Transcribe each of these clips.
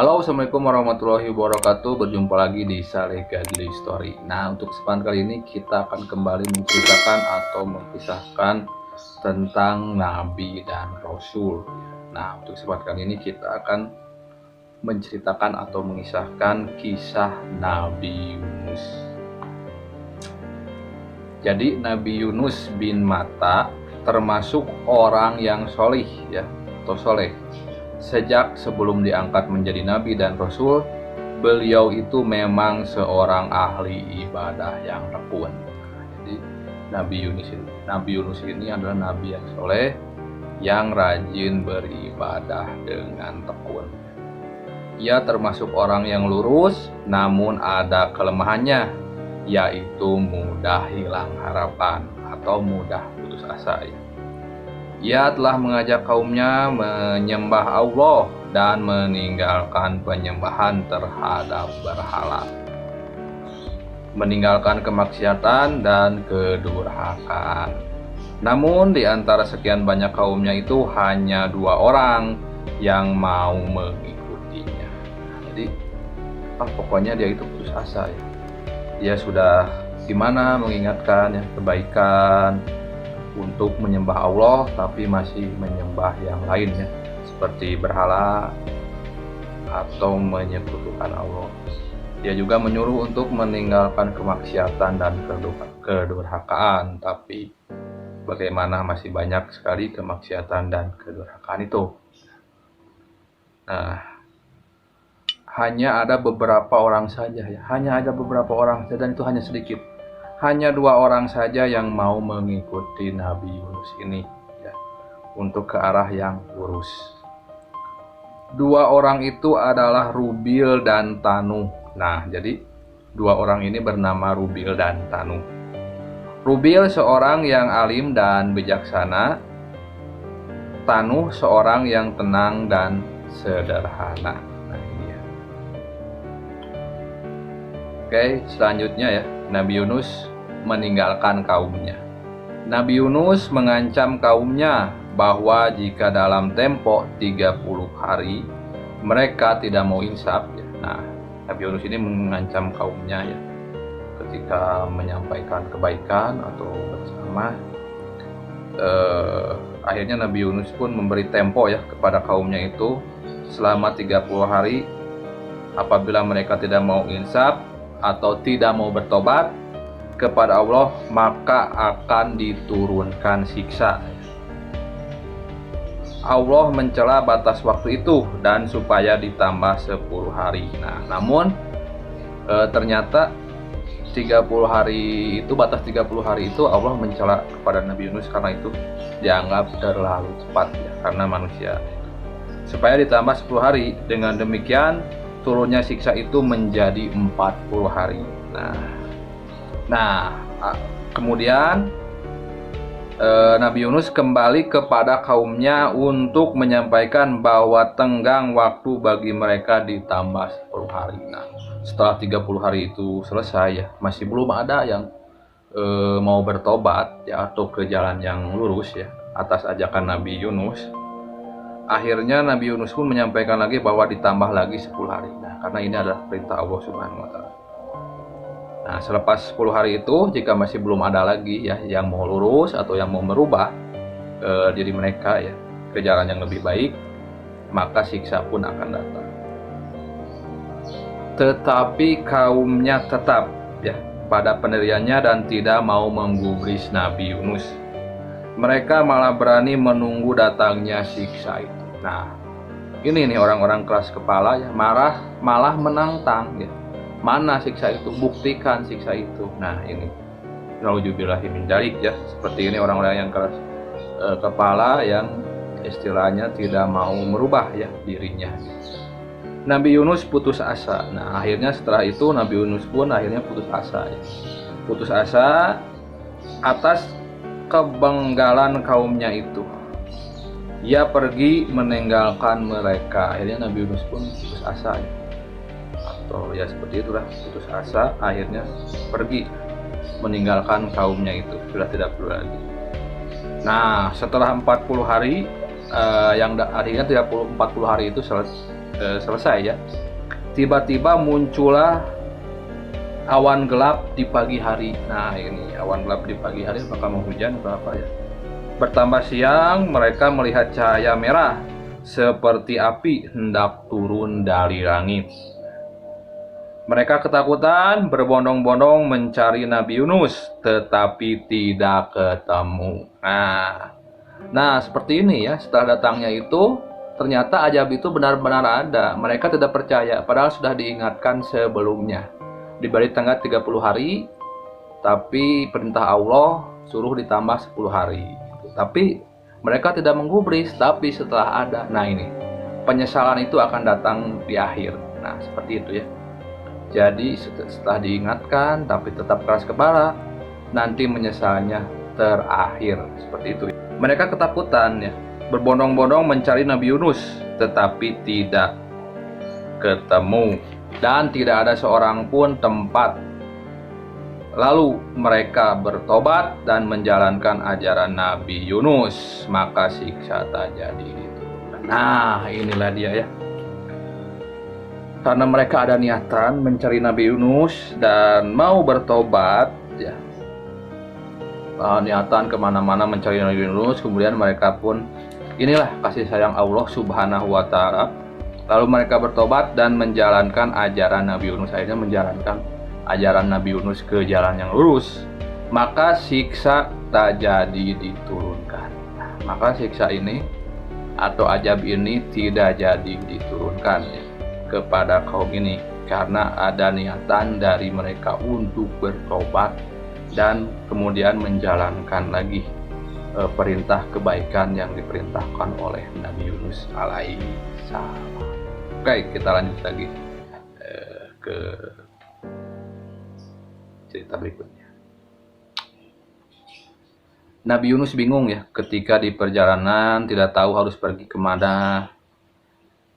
Halo, assalamualaikum warahmatullahi wabarakatuh. Berjumpa lagi di Saleh Gadli Story. Nah, untuk kesempatan kali ini kita akan kembali menceritakan atau mengisahkan tentang Nabi dan Rasul. Nah, untuk kesempatan kali ini kita akan menceritakan atau mengisahkan kisah Nabi Yunus. Jadi Nabi Yunus bin Matta termasuk orang yang solih ya, atau soleh. Sejak sebelum diangkat menjadi nabi dan rasul, beliau itu memang seorang ahli ibadah yang tekun. Jadi Nabi Yunus ini adalah nabi yang soleh, yang rajin beribadah dengan tekun. Ia termasuk orang yang lurus, namun ada kelemahannya, yaitu mudah hilang harapan atau mudah putus asa ya. Ia telah mengajak kaumnya menyembah Allah dan meninggalkan penyembahan terhadap berhala, meninggalkan kemaksiatan dan kedurhakaan. Namun di antara sekian banyak kaumnya itu hanya 2 orang yang mau mengikutinya. Jadi pokoknya dia itu putus asa ya. Dia sudah gimana mengingatkan ya kebaikan untuk menyembah Allah, tapi masih menyembah yang lainnya seperti berhala atau menyekutukan Allah. Dia juga menyuruh untuk meninggalkan kemaksiatan dan kedurhakaan, tapi bagaimana masih banyak sekali kemaksiatan dan kedurhakaan itu. Nah, hanya ada beberapa orang saja ya, dan itu hanya sedikit. Hanya 2 orang saja yang mau mengikuti Nabi Yunus ini ya, untuk ke arah yang lurus. 2 orang itu adalah Rubil dan Tanuh. Nah, jadi 2 orang ini bernama Rubil dan Tanuh. Rubil seorang yang alim dan bijaksana. Tanuh seorang yang tenang dan sederhana. Nah, ini ya. Oke, selanjutnya ya, Nabi Yunus meninggalkan kaumnya. Nabi Yunus mengancam kaumnya bahwa jika dalam tempo 30 hari mereka tidak mau insaf ya. Nah, Nabi Yunus ini mengancam kaumnya ya, ketika menyampaikan kebaikan atau bersama. Akhirnya Nabi Yunus pun memberi tempo ya kepada kaumnya itu selama 30 hari. Apabila mereka tidak mau insaf atau tidak mau bertobat kepada Allah, maka akan diturunkan siksa. Allah mencela batas waktu itu dan supaya ditambah 10 hari. Nah, namun ternyata 30 hari itu, batas 30 hari itu Allah mencela kepada Nabi Yunus karena itu dianggap terlalu cepat ya, karena manusia. Supaya ditambah 10 hari. Dengan demikian turunnya siksa itu menjadi 40 hari. Nah, kemudian Nabi Yunus kembali kepada kaumnya untuk menyampaikan bahwa tenggang waktu bagi mereka ditambah 10 hari. Nah, setelah 30 hari itu selesai ya, masih belum ada yang mau bertobat ya, atau ke jalan yang lurus ya, atas ajakan Nabi Yunus. Akhirnya Nabi Yunus pun menyampaikan lagi bahwa ditambah lagi 10 hari. Nah, karena ini adalah perintah Allah Subhanahu wa Ta'ala. Nah, selepas 10 hari itu, jika masih belum ada lagi ya yang mau lurus atau yang mau merubah diri mereka ya ke jalan yang lebih baik, maka siksa pun akan datang. Tetapi kaumnya tetap ya pada pendiriannya dan tidak mau menggubris Nabi Yunus. Mereka malah berani menunggu datangnya siksa itu. Nah, ini nih orang-orang keras kepala ya, malah menantang ya. Mana siksa itu? Buktikan siksa itu. Nah, ini nauzubillahi min dzalik ya. Seperti ini orang-orang yang keras kepala, yang istilahnya tidak mau merubah ya dirinya. Nabi Yunus putus asa. Nah, akhirnya setelah itu Nabi Yunus pun akhirnya putus asa ya. Putus asa atas kebenggalan kaumnya itu. Ia pergi meninggalkan mereka. Akhirnya Nabi Yunus pun putus asa ya. Atau ya seperti itulah, putus asa, akhirnya pergi meninggalkan kaumnya itu, sudah tidak perlu lagi. Nah, setelah 40 hari yang akhirnya 40 hari itu selesai ya, tiba-tiba muncullah awan gelap di pagi hari. Nah ini awan gelap di pagi hari, apakah mau hujan atau apa ya. Bertambah siang, mereka melihat cahaya merah seperti api hendak turun dari langit. Mereka ketakutan, berbondong-bondong mencari Nabi Yunus, tetapi tidak ketemu. Nah seperti ini ya, setelah datangnya itu, ternyata ajab itu benar-benar ada. Mereka tidak percaya, padahal sudah diingatkan sebelumnya. Diberi tenggat 30 hari, tapi perintah Allah suruh ditambah 10 hari. Tapi mereka tidak menggubris, tapi setelah ada. Nah ini, penyesalan itu akan datang di akhir. Nah seperti itu ya. Jadi setelah diingatkan, tapi tetap keras kepala, nanti menyesalnya terakhir. Seperti itu. Mereka ketakutan ya, berbondong-bondong mencari Nabi Yunus, tetapi tidak ketemu. Dan tidak ada seorang pun tempat. Lalu mereka bertobat dan menjalankan ajaran Nabi Yunus, maka siksa tak jadi diturunkan. Nah inilah dia ya, karena mereka ada niatan mencari Nabi Yunus dan mau bertobat ya, niatan kemana-mana mencari Nabi Yunus. Kemudian mereka pun, inilah kasih sayang Allah Subhanahu wa Ta'ala. Lalu mereka bertobat dan menjalankan ajaran Nabi Yunus. Akhirnya menjalankan ajaran Nabi Yunus ke jalan yang lurus, maka siksa tak jadi diturunkan. Maka siksa ini atau ajab ini tidak jadi diturunkan ya, kepada kaum ini, karena ada niatan dari mereka untuk bertobat dan kemudian menjalankan lagi perintah kebaikan yang diperintahkan oleh Nabi Yunus alaihi salam. Oke, kita lanjut lagi ke cerita berikutnya. Nabi Yunus bingung ya, ketika di perjalanan tidak tahu harus pergi kemana.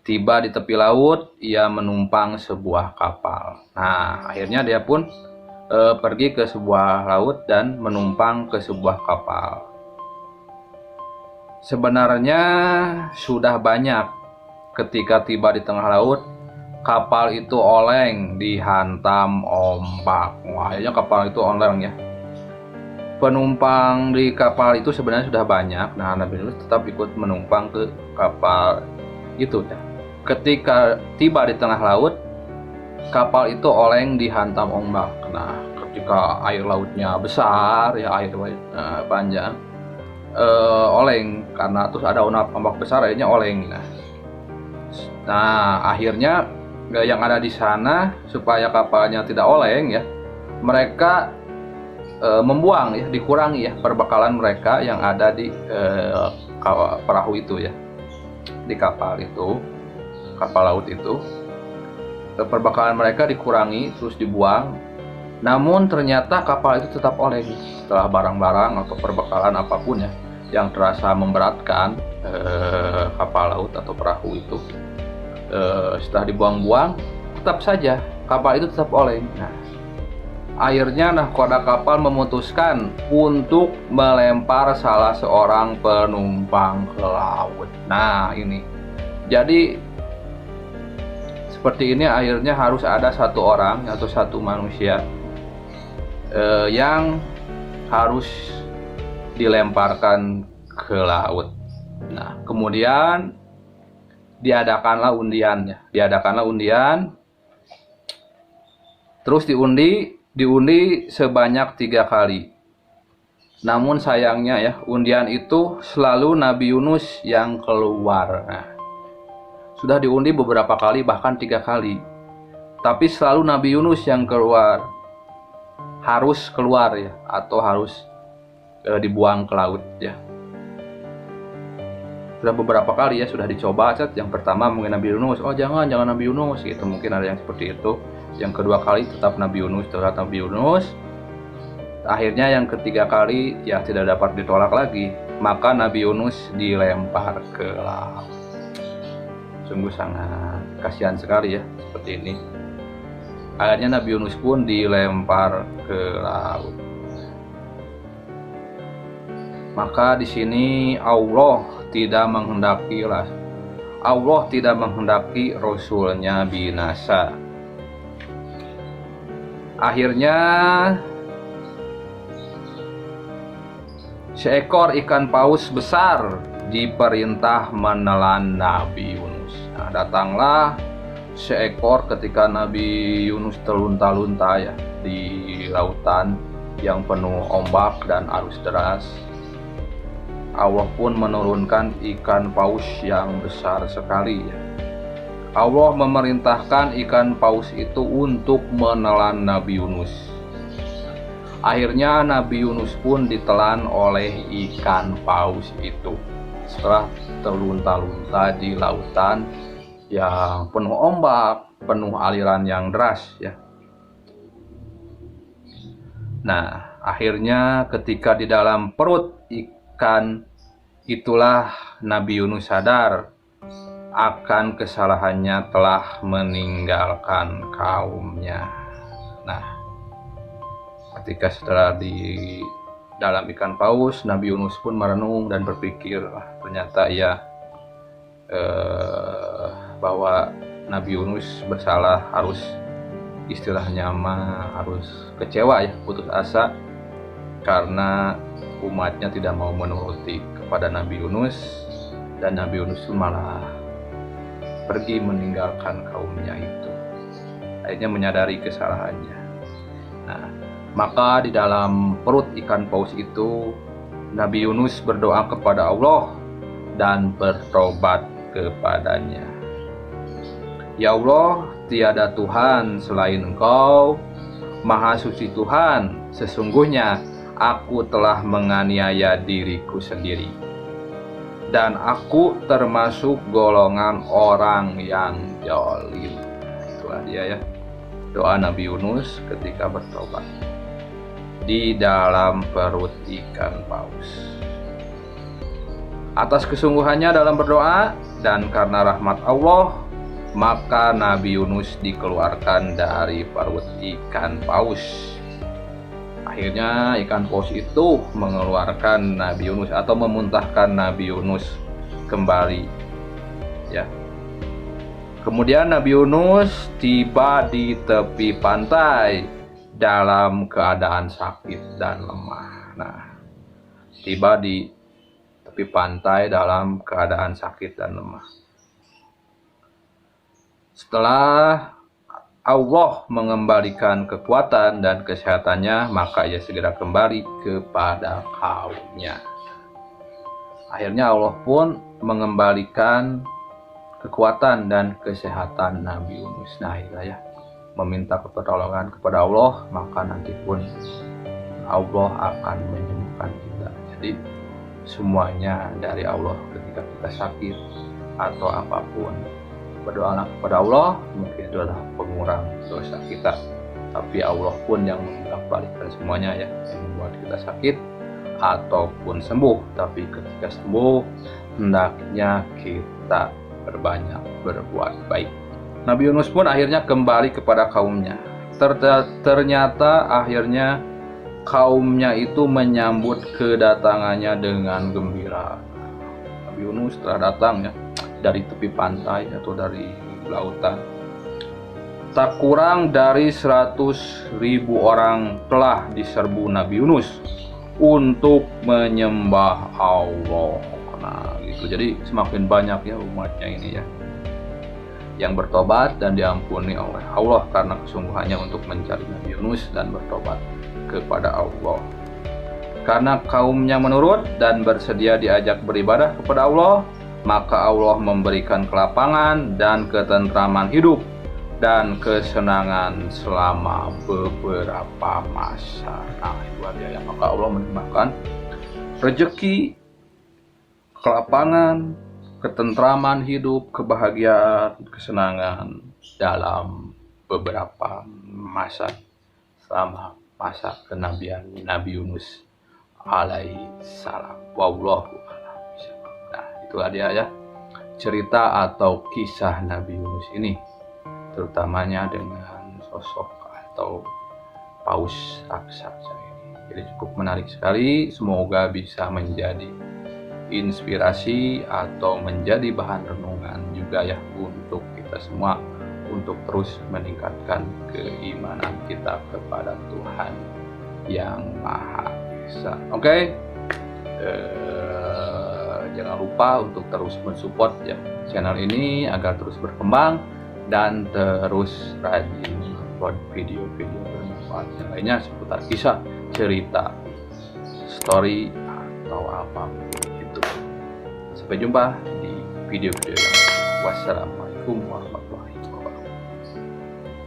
Tiba di tepi laut, ia menumpang sebuah kapal. Nah, akhirnya dia pun pergi ke sebuah laut dan menumpang ke sebuah kapal. Sebenarnya sudah banyak. Ketika tiba di tengah laut, kapal itu oleng dihantam ombak. Wah, akhirnya kapal itu oleng ya. Penumpang di kapal itu sebenarnya sudah banyak. Nah, Nabi Yunus tetap ikut menumpang ke kapal itu ya. Ketika tiba di tengah laut, kapal itu oleng dihantam ombak. Nah, ketika air lautnya besar ya, air panjang, oleng karena terus ada ombak besar, akhirnya oleng. Nah, akhirnya yang ada di sana supaya kapalnya tidak oleng ya, mereka membuang ya, dikurangi ya perbekalan mereka yang ada di perahu itu ya, di kapal itu, kapal laut itu. Perbekalan mereka dikurangi terus dibuang. Namun ternyata kapal itu tetap oleng setelah barang-barang atau perbekalan apapun ya yang terasa memberatkan kapal laut atau perahu itu, setelah dibuang-buang tetap saja kapal itu tetap oleng. Nah, akhirnya nahkoda kapal memutuskan untuk melempar salah seorang penumpang ke laut. Nah ini, jadi seperti ini, akhirnya harus ada satu orang atau satu manusia yang harus dilemparkan ke laut. Nah kemudian diadakanlah undian, terus diundi sebanyak 3 kali. Namun sayangnya ya, undian itu selalu Nabi Yunus yang keluar. Nah, sudah diundi beberapa kali, bahkan 3 kali, tapi selalu Nabi Yunus yang keluar, harus keluar ya, atau harus dibuang ke laut ya. Sudah beberapa kali ya, sudah dicoba. Yang pertama mungkin Nabi Yunus, oh jangan Nabi Yunus gitu, mungkin ada yang seperti itu. Yang kedua kali tetap Nabi Yunus, akhirnya yang ketiga kali ya tidak dapat ditolak lagi, maka Nabi Yunus dilempar ke laut. Sungguh sangat kasihan sekali ya seperti ini. Akhirnya Nabi Yunus pun dilempar ke laut. Maka di sini Allah tidak menghendakilah Allah tidak menghendaki Rasulnya binasa. Akhirnya seekor ikan paus besar diperintah menelan Nabi Yunus. Nah, datanglah seekor ketika Nabi Yunus terlunta-lunta ya di lautan yang penuh ombak dan arus deras. Allah pun menurunkan ikan paus yang besar sekali ya. Allah memerintahkan ikan paus itu untuk menelan Nabi Yunus. Akhirnya Nabi Yunus pun ditelan oleh ikan paus itu setelah terlunta-lunta di lautan yang penuh ombak, penuh aliran yang deras ya. Nah, akhirnya ketika di dalam perut ikan itulah Nabi Yunus sadar akan kesalahannya telah meninggalkan kaumnya. Nah, ketika setelah di dalam ikan paus, Nabi Yunus pun merenung dan berpikir, ternyata ia bahwa Nabi Yunus bersalah, harus istilahnya harus kecewa ya, putus asa karena umatnya tidak mau menuruti kepada Nabi Yunus, dan Nabi Yunus malah pergi meninggalkan kaumnya itu. Akhirnya menyadari kesalahannya. Nah, maka di dalam perut ikan paus itu Nabi Yunus berdoa kepada Allah dan bertobat kepadanya. Ya Allah, tiada Tuhan selain Engkau, Maha Suci Tuhan, sesungguhnya aku telah menganiaya diriku sendiri, dan aku termasuk golongan orang yang zalim. Itulah dia ya, doa Nabi Yunus ketika bertobat di dalam perut ikan paus. Atas kesungguhannya dalam berdoa dan karena rahmat Allah, maka Nabi Yunus dikeluarkan dari perut ikan paus. Akhirnya ikan paus itu mengeluarkan Nabi Yunus atau memuntahkan Nabi Yunus kembali ya. Kemudian Nabi Yunus tiba di tepi pantai dalam keadaan sakit dan lemah. Nah, tiba di tepi pantai dalam keadaan sakit dan lemah. Setelah Allah mengembalikan kekuatan dan kesehatannya, maka ia segera kembali kepada kaumnya. Akhirnya Allah pun mengembalikan kekuatan dan kesehatan Nabi Yunus. Nah, itulah ya, meminta pertolongan kepada Allah, maka nanti pun Allah akan menyembuhkan kita. Jadi semuanya dari Allah. Ketika kita sakit atau apapun, berdoalah kepada Allah, mungkin itu adalah pengurang dosa kita. Tapi Allah pun yang membalikkan semuanya ya, yang membuat kita sakit ataupun sembuh. Tapi ketika sembuh, hendaknya kita berbanyak berbuat baik. Nabi Yunus pun akhirnya kembali kepada kaumnya. Ternyata akhirnya kaumnya itu menyambut kedatangannya dengan gembira. Nabi Yunus telah datang ya dari tepi pantai atau dari lautan. Tak kurang dari 100.000 orang telah diserbu Nabi Yunus untuk menyembah Allah. Nah gitu, jadi semakin banyak ya umatnya ini ya yang bertobat dan diampuni oleh Allah karena kesungguhannya untuk mencari Nabi Yunus dan bertobat kepada Allah. Karena kaumnya menurut dan bersedia diajak beribadah kepada Allah, maka Allah memberikan kelapangan dan ketentraman hidup dan kesenangan selama beberapa masa. Nah, itu dia ya. Maka Allah menambahkan rezeki, kelapangan, ketentraman hidup, kebahagiaan, kesenangan dalam beberapa masa selama masa kenabian Nabi Yunus alaihi salam. Wallahu a'lam. Nah, itulah dia ya, cerita atau kisah Nabi Yunus ini, terutamanya dengan sosok atau paus raksasa ini. Jadi cukup menarik sekali, semoga bisa menjadi inspirasi atau menjadi bahan renungan juga ya untuk kita semua untuk terus meningkatkan keimanan kita kepada Tuhan yang Maha Esa. Oke. Jangan lupa untuk terus mensupport ya channel ini agar terus berkembang dan terus rajin upload video-video bermanfaat yang lainnya seputar kisah, cerita, story atau apa itu. Sampai jumpa di video-video yang lain. Wassalamualaikum warahmatullahi wabarakatuh.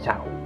Ciao.